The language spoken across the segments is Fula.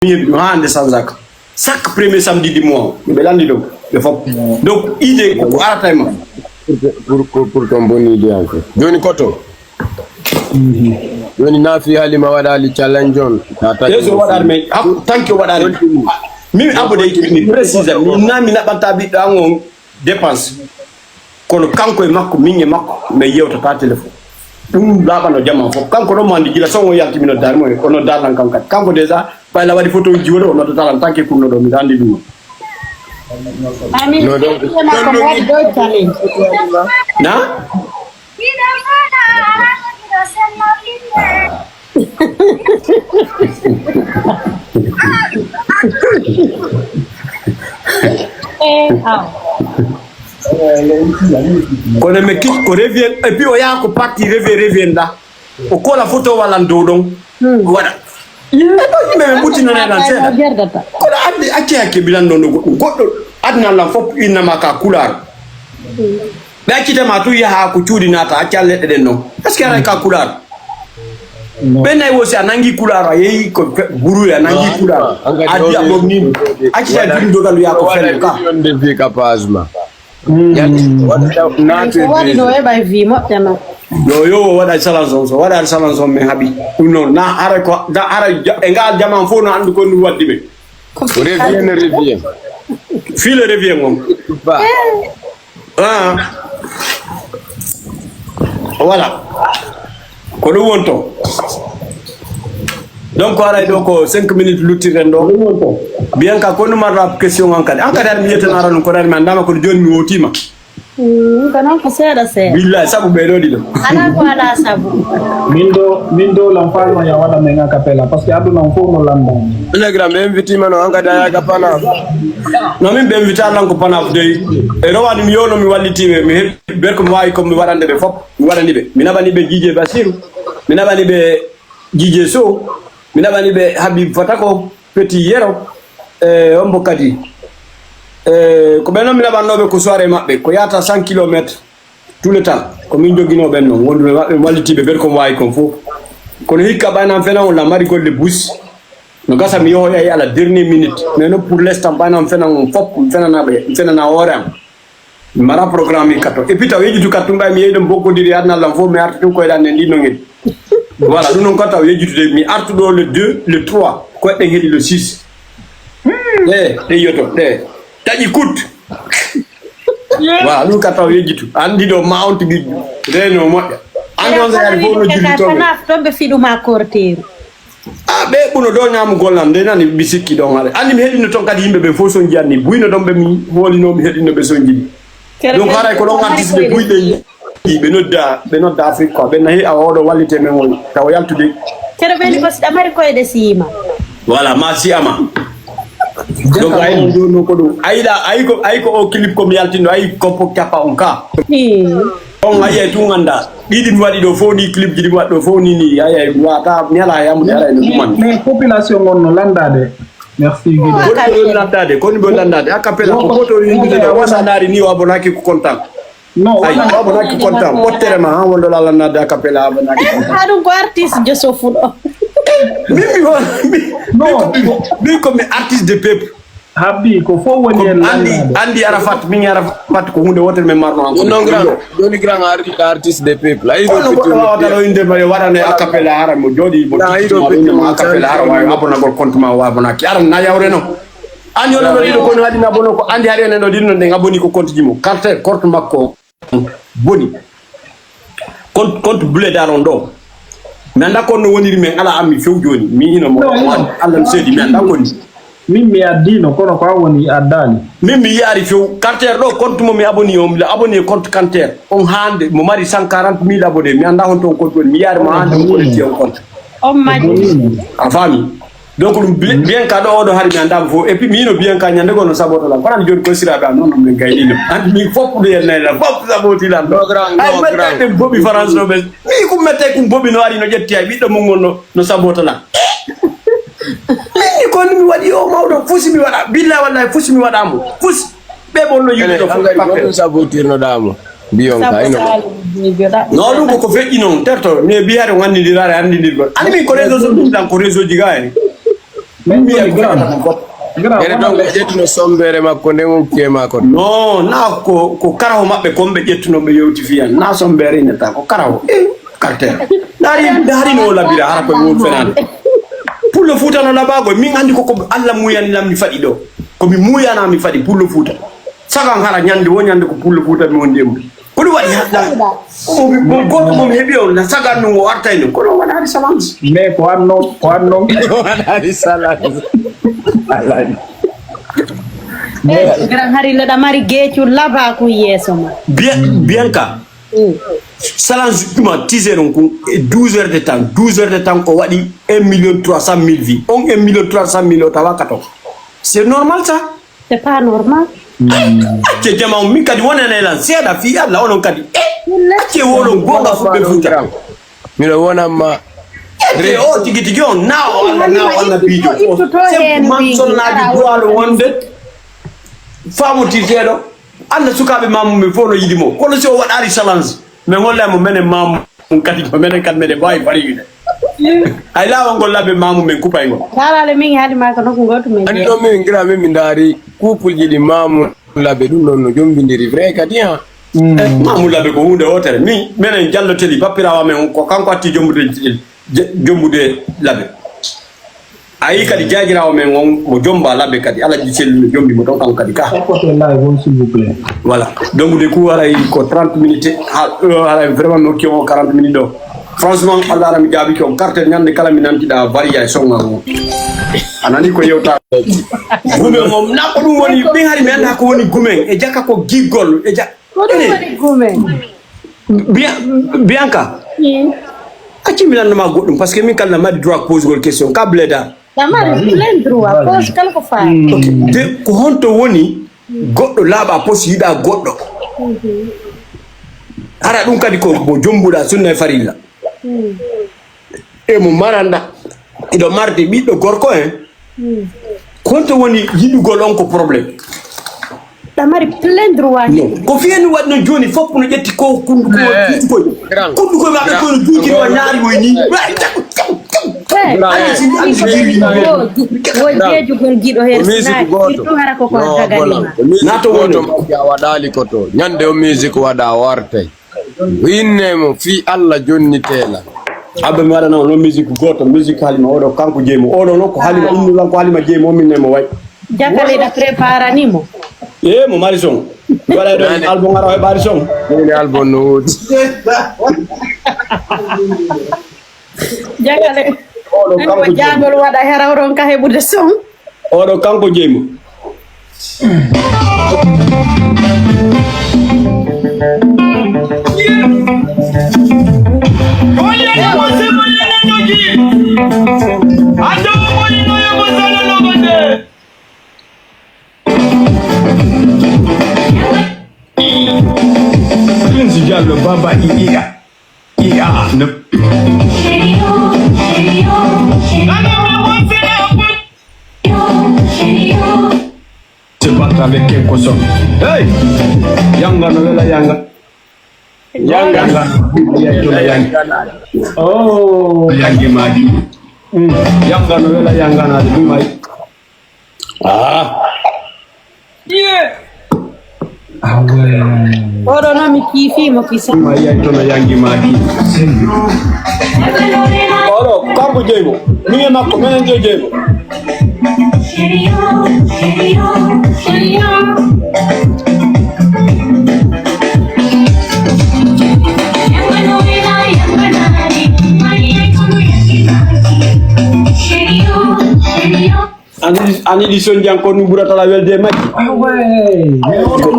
hande sanzaka chaque premier samedi du mois be landi do be fop donc idée ko arata ma pour ton bonne idée encore joni koto joni nafi halima wadali challenge on yeso wadar me tanki wadar mi abode mi précise mi nami na banta bi dango dépense kono kanko e makko minge makko me yewta ta téléphone dum labano jama fop kanko do mandi gila songo yalti mino dar mo kono dalan kanko déjà pay la wadi photo jiwodo no talan tanke kunno do mi andi dum Amin no do challenge na kono me kit ko revient et puis o ya ko parti revient là o ko la photo wala ndodon wala me buti no na seda ko da andi ake bilan non goddo adna la fop inna maka kular ba kita ma tu ya ha ku tudi nata akale den non est-ce que ara ka kular benay wosi anangi kular yeyi ko buru ya nangi kular adi abomni akita dum dogal ya ko fel ka de vie capazma wadi no e bay vi mo tama yo wada salanson me habi non na ara ko da ara engal jaman fo no andu ko nu waddi be revient file revient mom voilà ko do wonto donc ara do ko 5 minutes lutti rendo bien ka ko no marra question ankade mi yetana ran ko dal mi andama ko joni mi wotima kana ko seda billahi sabu be do dido ana ko ala sabu mindo lamfalma ya wada menga kapela parce que aduna fomo landa telegram invite mano ankade ya pana no min be invite lan ko pana de e rawani mi yono mi walliti mi berko mi wayi ko mi wadande be fop mi wadani be mi nabani be jije basiru mi nabani be jije so mi nabani be habib fatako petit yero ombo kadi ko benno mi nabannobe ko soirée mabbe ko yata 100 km tout le temps ko min jogino benno wondu mabbe wallitibe berko wayi kon fo kono hikka bana fena on la mari golle bus no gasa mi yoya ya la dernière minute mais no pour l'instant bana fena on fop fena na horam mara programme kato et puis taw yejitu katumba mi yedum bokkodiri adna lam fo mi artu ko dan ndi no ngel voilà dum non ko taw yejitu de mi artu do le 2 le 3 ko de ngedi le 6 de yoto de taji kut voilà lu ka taw yejitu andi do mount bi reno modda ando zari bo no jiri to be fidu ma kortir be buno do nyam gollam de nani bisiki do ngale andi mi hedino ton kadi yimbe be fo so janni buyno dombe mi holino mi hedino be so jidi donc haray ko don artiste be buyde be nodda afrique ko be nahi awodo wallite men wol taw yaltude kere be ni ko americo e de sima voilà ma si ama donc ay do no ko do ayko o clip ko mi yaltindo ay ko pok tapa on ka on aye tu nganda didi mi wadi do foni clip jidi waddo foni ni aye wata nyala yamude ara no man mais population gonno landade merci guido landade ko ni bo landade akapela ko foto ni de wasa dari ni wabonaki ko content no ay wabonaki content pottere ma wondo la landade akapela wabonaki hadu ko artiste je sofudo mi comme artiste de peuple habi ko fo woni andi arafat mi arafat ko hunde wotel me marno encore non grand joni grand artiste de peuple ay do dalo inde ma warane akapela haram mo jodi bo akapela haram wa abona gol compte ma wabona ki aram na yawre no andi on wari do ko no wadi na bono ko andi hari en do dinno de ngaboni ko compte jimo carte compte makko boni compte blé daron do mi anda ko no woniri men ala ammi few joni mi ino mo Allah sedi mi anda ko ni min mi addino kono ko woni addani min mi yari few carter do compte mo mi aboni o mi aboni compte carter on hande mo mari 140.000 abonné mi anda hon ton compte mi yari mo hande ko ti on compte o madi a fami donc bien ka do hari mi anda fo et puis mi no bien ka nyande gono saboto la parani joni ko sirabe non non men gaydino andi mi fop de la fop saboti la do grand de bobi france no be mi ko mette ko bobi no ari no jetti ay biddo mo ngono no saboto la ni ko mi wadi o mawdo fusi mi wada billahi wallahi fusi mi wada mo fusi be bonno yidi do fo sabotir no damo biyon ka ino no dum ko feji non terto ne biare wandi dirare andi dirgo ani mi ko rezo so dum dan ko rezo jigaani Men Mbiya joni ko grand. fekata ko Grand. ene donc ƴettuno sombere makko nde mum kema ko non na ko karaho mabɓe komɓe ƴettuno ɓe yewti fiyan na sombere ineta ko karaho carter dari no labira hara koye won fenade pour le fouta no labago min andi koko Allah muyani lammi faɗi ɗo komi muyanami faɗi pour le fouta sagan hara ñande wo ñande ko pour le fouta mi won ndemri ko ɗum waɗi haɗɗa goto mom heeɓi o na sagan no o artayno kono waɗari salance Mais ko anno waɗani salade alani Grand hari leɗa mari geecu laba ko yeeso ma. bien ka salance ɗuma tiseron ko 12 heures de temps o waɗi 1 300 000 vies on 1 300 000 o tawa 14 c'est normal ça C'est pas normal. acce jama min kadi wonanelan seeɗa fi Allah onon kadi acce woɗon gonga fuɓe futa miɗo wonanma ede o tigi tigi on na o Allah bijo Ittuto hen man wigi. sonnaji duwaɗo wonde famotiteɗo Allah sukaɓe mamumen fof no yiɗimo kono si o waɗari salance min hollamo menen mamu kadi ko menen kadi meɗen mbawi fariyude hay lawol ngol labbe mamumen kupay ngol Kalale min haali ma ko nokku goto men. andi ɗo min gira min mi daari couple ji ɗi mamu laɓe ɗum ɗon no jombidiri vrai kadi ha mamu labbe ko hunde wotere min menen jalloteli bappirawa men ko kanko atti jombude labbe ayi kadi jajirawo men on mo jomba labbe kadi ala ji selli no jombi mo ton kanko kadi ka Écoutez live on s'il vous plaît. voilà donc de coup haray ko 30 minutes haray vraiment no ki on 40 minutes do franchement Allah rami jaabi ko carte nyande kala mi nantiɗa varia e songa mo anani ko yewta gumen mom na ko ɗum woni ɓen hari mi anda ko woni gumen e jakka ko giggol e Ko ɗum waɗi gumen. Bianca acci mi nannama goɗɗum par ce que min kalna mbaɗi droit posegol question ka bleda Damari plein droit pose kala ko fayi. de ko honto woni goɗɗo laaɓa poste yiɗa goɗɗo ara ɗum kadi ko mo jombuɗa sunna e farilla e mo maranda iɗo marde ɓiɗɗo gorko en ko honto woni yiɗugol on ko probléme Damari plein droit. ko fiyani waɗi no joni fof no ƴetti ko kundukoye maɓe kono juukino ñaari moy ni wo jeejugol giɗo her musique goto surtout hara koko daganima. Nato woni. goto mawɓe a waɗali ko to ñande o musique waɗa wartay innemo fi Allah jonnitela abba mi waɗana no musique goto musique halima oɗo kanko jeymo oɗo noon ko halima innulan ko halima jeymo minnemo way Jakaleɗa préparanimo. e mo mari son waɗa ɗo album ara heɓari son ɗini album no woodi Jakale ko jagol waɗa heraw ron ka heɓude son. oɗo kanko jeymo Prince Diallo Baba Iya ne se battre avec quelque chose. Hey! Yanga no wela yanga. Yanga. Yanga. Oh, Yangi magi. Yanga no wela yanga na de mai. Ah. Yeah. Ah ouais. Oɗo noon mi kiifimo kisa. Mai ay to no yangi magi. Oro kanko jeymo. Mi e makko menen jeymo. Ani di son janko nu burata la welde majji. ah ouais.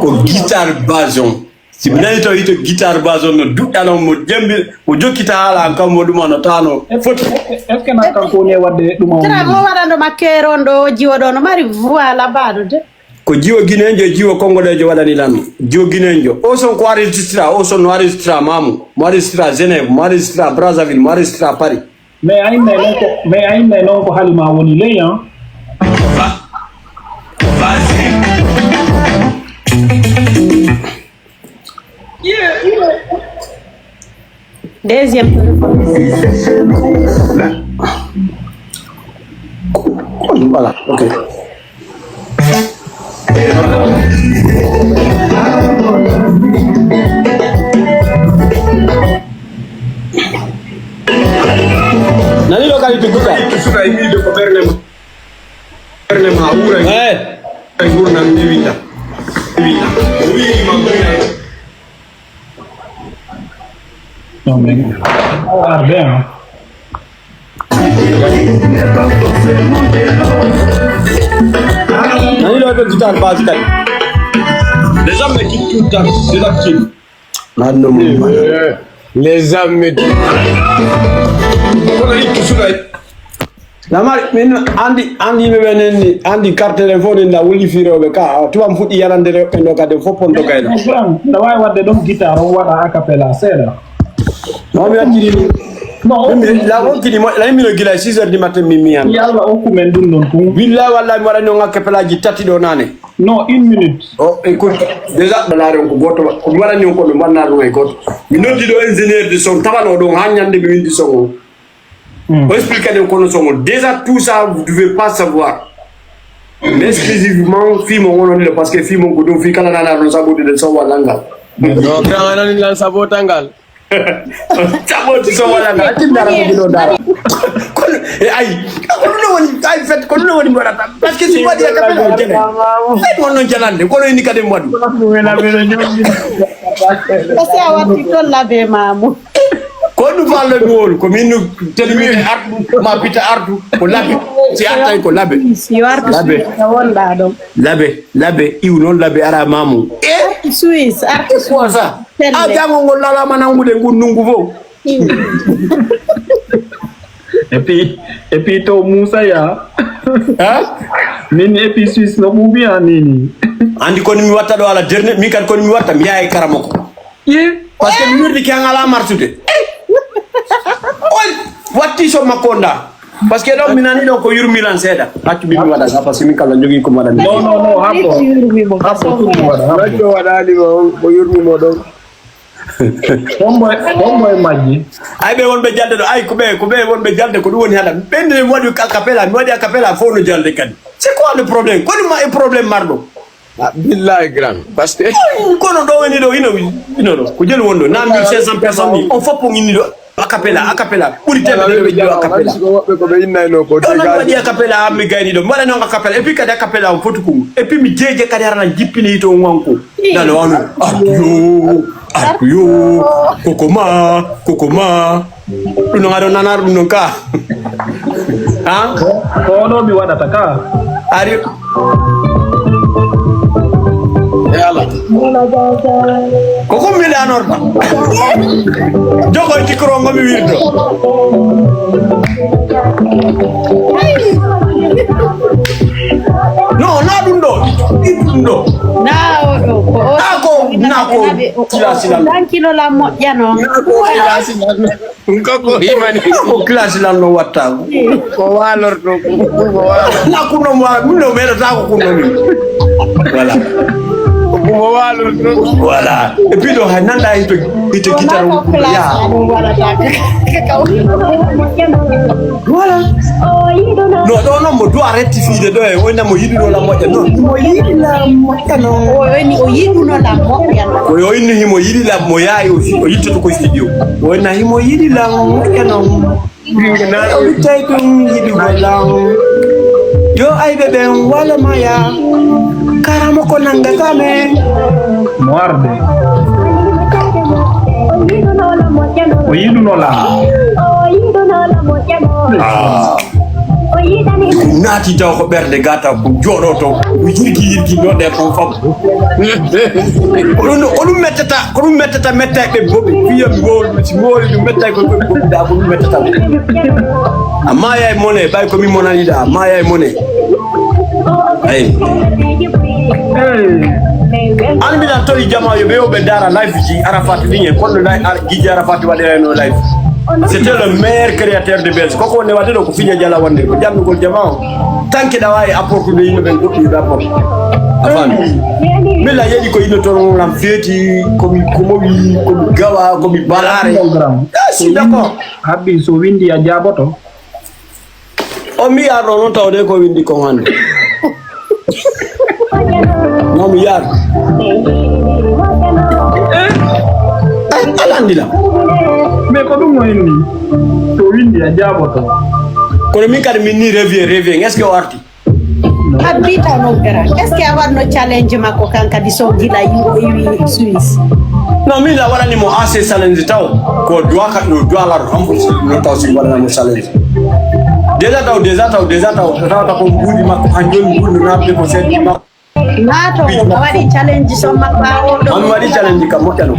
Ko guitar bason. Si mi nani taw hito guitar bason no duɗɗano mo jembi mo jokkita haala kam mo ɗuma no tano foti Est-ce que nakkan ko ne wadde ɗum Tara mo waɗanɗo makkere on ɗo jiwo ɗo no mari voix labaɗo de. ko jiwo guinenjo e jiwo kongoɗejo waɗani lan jiwo guinenjo o son ko enregistra o son no enregistra mamu mo enregistra Genève mo enregistra Brazzaville mo enregistra Paris mais ayinne noon ko halima woni ley han Deuxième téléphone. Voilà, ok. Nani lokali tukuta? Suka ini do berne ma ura Eh, ngurna mbiwinda. Mbiwinda. Wi mambina. Non, mais. Arde, hein. nani lokali tukuta basi kali. Les hommes qui tout le temps, c'est la petite. Nani mo. Les amis. Kuna hii suka Namari min andi me beneni andi carte téléphone nda wuli firobe ka tuwa mfudi yarandere endo kade fopon to kayda. Da wai wadde ɗon guitare on waɗa a cappella seeɗa. No mi acciri Non, la won kini mo la mi no gila 6 heures du matin mi an. yalla hokku men ɗum ɗon tum. Billahi wallahi mi waɗani on hakkapelaji tati ɗo nane. Non, 1 minute. Oh écoute déjà ɗanare on ko goto ko mi waɗani on ko ɓe mbanna ɗum e goto mi noddi ɗo ingénieur de son tabano ɗon ha ñande mi windi son o o expliqué ɗen kono son o déjà tout ça vous devez pas savoir mais exclusivement film o wononi ɗo par ce que film on ko ɗum fi kala nana ɗon sabude ɗen son wallangal No grand anani lan sabotangal. saɓoti son wallangal accindara ko giɗo dara kono e ayi kono ɗo woni ay fait kono ɗo woni mi waɗata par ce que si waɗi a kapel o jene ay mon noon jalande kono ini kadi mi waɗu Kasi a watti toon labe mamu. ko ɗum fallo mi wolu ko min telmine artu ma pita artu ko labbe si artay ko labbe Yo artu Labe. Suisse wonɗa ɗon. labbe iw noon labbe ara mamu e Suisse artu quoi ça Telle. a jangol ngol lalama nangude ngun nungu fof Et puis to Moussa ya. ha Min et puis Suisse no ɓuuɓi a nini. andi kono mi watta ɗo ala dernier min kadi kono mi watta mi yaha e karama ko par ce que mi wirdi ki an ala martude on watti so makko nda par ce que ɗon mi nani ɗon ko yurmilan seeɗa haccu mi waɗa sa par ce que min kala jogui komi waɗani Non, non, non, Ari happo. yurmi mo Happo gaso. tum waɗa, happo. Rajo waɗani ko yurmimo ɗon. Hombo e majji. ay ɓe wonɓe jalde ɗo ay ko ɓe wonɓe jalde ko ɗum woni haɗa ɓenne mi waɗi acapella mi waɗi acapella fof no jalde kadi c'est quoi le problème kono ma e probléme marɗo Billahi grand. Parce que kono ɗo woni ɗo ino ɗo ko jeli wonɗo na 1500 personnes ni on foppo inni ɗo acapella ɓuuri temedere ɓe jiɗo acapella woɓɓe ko ɓe innayno ko ɗo noon waɗi acapella hammi gayni ɗo mi waɗani on acapella et puis kadi acapella on foti kongu et puis mi jeeje kadi harana jippini hito on wanko nane wano artu yo kokoma ɗum noon aɗo nanara ɗum noon ka han Ko ɗo mi waɗata ka. ari yala. koko miɗanorta jogoy tikoro ngomi wirdo non na ɗum ɗo ɗum ɗo Na oɗo ko o. Nako kilasilan Dan kilo la moƴƴano. Koko himani ko kilasilan no watta ko walorto ko walorto. na kunno min no meɗata ko kunno min voilà Ko walorto. voilà et puis ɗo hay nanda hito guitare Ko classe ya ɗum waɗata kakaw. voilà non ɗo noon mo doit rectifier ɗo e wonna mo yiɗino la moƴƴa non mo yiɗi la moƴƴa non O woni o yiɗuno la moƴƴano. ko yo inni himo yiɗi la mo yaayi o yittoto ko studio o wonna himo yiɗi la moƴƴa non o tawi ɗum yiɗugo lan yo ayɓe ɓen wala maya karama ko nangata men Mo arde. O yiɗunola. naati taw ko ɓerde gata ko jooɗo to o yirki ɗo ɗe fof fam ko ɗum mettata mettayɓe boɓe fiyami wowlsi mooli ɗum mettay ko boɓɓiɗa ko ɗum mettata a maya e mone ɓay komin monaniɗa a maya e mone ayi an mbiɗa tori jama yo ɓe yo ɓe dara live ji Arafat ɗin e konno guiji Arafat waɗirayno live c'était le meilleur créateur de Belge koko wonde wadde ɗo ko fiña jala wonde ko jamnugol jama o tant que ɗa wawi apportude yimɓe ɓen goɗɗi rapport a faami milla yeeɗi ko yimɓe toon lam feeti komi kumowi komi gawa komi balare Programme. si d'accord Habbi so windi a jaboto. O mi yar non tawde ko windi ko hande. No mi yar. Alandila. Mais ko dum moyni to windi a jaboto. Kono mi kadi min ni rêve est-ce que o arti? Habita no gara. Est-ce que avoir no challenge mako kanka di so gila yiwi Swiss? Non mi la wala ni mo assez challenge taw ko doit ka no doit la renforcer no taw si wala mo challenge. Déjà taw ta ko budi mako hanjoni budi na be ko sedi mako. Nato wadi challenge so makba odo. Am wadi challenge kam motano.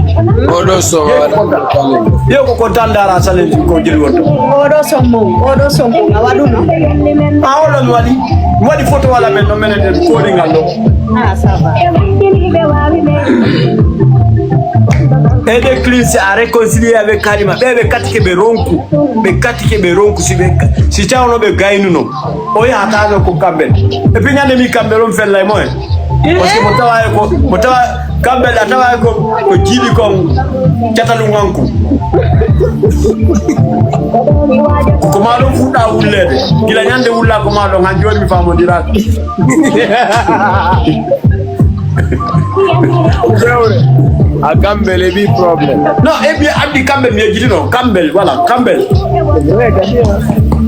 Odo so challenge. Yo ko tandara challenge ko jeli wonto. Odo so mo awadu no. Paolo mi wadi photo wala men no menen ko ni ngalo. Ah ça va. Et de Clins a réconcilié avec Karima. Bebe katike be ronku si tawono be gaynu no. O ya taano ko Campbell. E puis nyande mi Campbell on fait lay moy. Parce que motawa Campbell atawa ko jidi ko jatalu nganku. Ko ma do fuda wullede. Gila nyande wulla ko ma do nganjoni mi famo dira. A Campbell a big problem. Non, et bien Abdi Campbell mi jidi no Campbell voilà Campbell.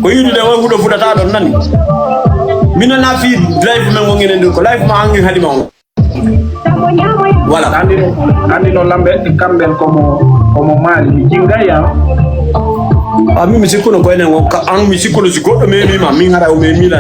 Ko yidi de wo fudo fuda ta do nani. Mina na fi drive men wongi nden ko life ma hangi hadima on. Voilà. Andino lambe Campbell como Mali jingaya. Ami mi sikuno ko enen ko anu mi sikuno sikodo me mi ma mi ngara o me mi la.